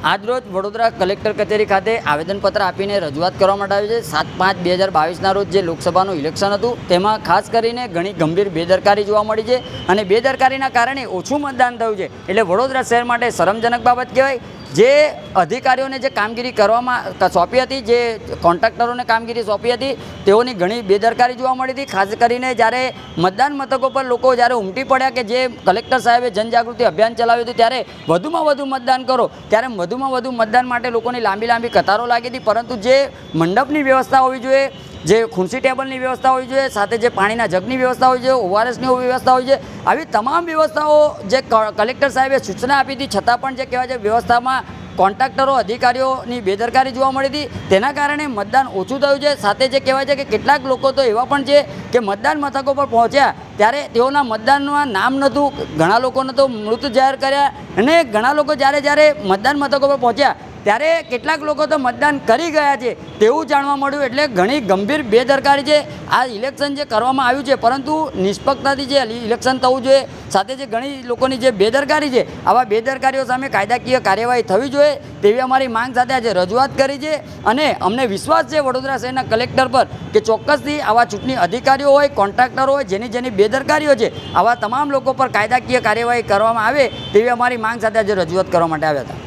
આજરોજ વડોદરા કલેક્ટર કચેરી ખાતે આવેદનપત્ર આપીને રજૂઆત કરવા માટે આવી છે। 7/5/2022ના રોજ જે લોકસભાનું ઇલેક્શન હતું તેમાં ખાસ કરીને ઘણી ગંભીર બેદરકારી જોવા મળી છે અને બેદરકારીના કારણે ઓછું મતદાન થયું છે। એટલે વડોદરા શહેર માટે શરમજનક બાબત કહેવાય। જે અધિકારીઓને જે કામગીરી કરવામાં સોંપી હતી, જે કોન્ટ્રાક્ટરોને કામગીરી સોંપી હતી, તેઓની ઘણી બેદરકારી જોવા મળી હતી। ખાસ કરીને જ્યારે મતદાન મથકો પર લોકો જ્યારે ઉમટી પડ્યા કે જે કલેક્ટર સાહેબે જનજાગૃતિ અભિયાન ચલાવ્યું હતું ત્યારે વધુમાં વધુ મતદાન કરો, ત્યારે વધુમાં વધુ મતદાન માટે લોકોની લાંબી કતારો લાગી હતી। પરંતુ જે મંડપની વ્યવસ્થા હોવી જોઈએ, જે ખુરશી ટેબલની વ્યવસ્થા હોવી જોઈએ, સાથે જે પાણીના જગની વ્યવસ્થા હોવી જોઈએ, ઓઆરએસની વ્યવસ્થા હોવી જોઈએ, આવી તમામ વ્યવસ્થાઓ જે કલેક્ટર સાહેબે સૂચના આપી હતી છતાં પણ જે કહેવાય છે વ્યવસ્થામાં કોન્ટ્રાક્ટરો અધિકારીઓની બેદરકારી જોવા મળી હતી। તેના કારણે મતદાન ઓછું થયું છે। સાથે જે કહેવાય છે કે કેટલાક લોકો તો એવા પણ છે કે મતદાન મથકો પર પહોંચ્યા ત્યારે તેઓના મતદાનમાં નામ નહોતું, ઘણા લોકોને તો મૃત જાહેર કર્યા અને ઘણા લોકો જ્યારે મતદાન મથકો પર પહોંચ્યા ત્યારે કેટલાક લોકો તો મતદાન કરી ગયા છે તેવું જાણવા મળ્યું। એટલે ઘણી ગંભીર બેદરકારી છે। આ ઇલેક્શન જે કરવામાં આવ્યું છે પરંતુ નિષ્પક્ષતાથી જે ઇલેક્શન થવું જોઈએ, સાથે જે ઘણી લોકોની જે બેદરકારી છે, આવા બેદરકારીઓ સામે કાયદાકીય કાર્યવાહી થવી જોઈએ તેવી અમારી માંગ સાથે આજે રજૂઆત કરી છે। અને અમને વિશ્વાસ છે વડોદરા શહેરના કલેક્ટર પર કે ચોક્કસથી આવા ચૂંટણી અધિકારીઓ હોય, કોન્ટ્રાક્ટરો હોય, જેની બેદરકારીઓ છે, આવા તમામ લોકો પર કાયદાકીય કાર્યવાહી કરવામાં આવે તેવી અમારી માંગ સાથે આજે રજૂઆત કરવા માટે આવ્યા હતા।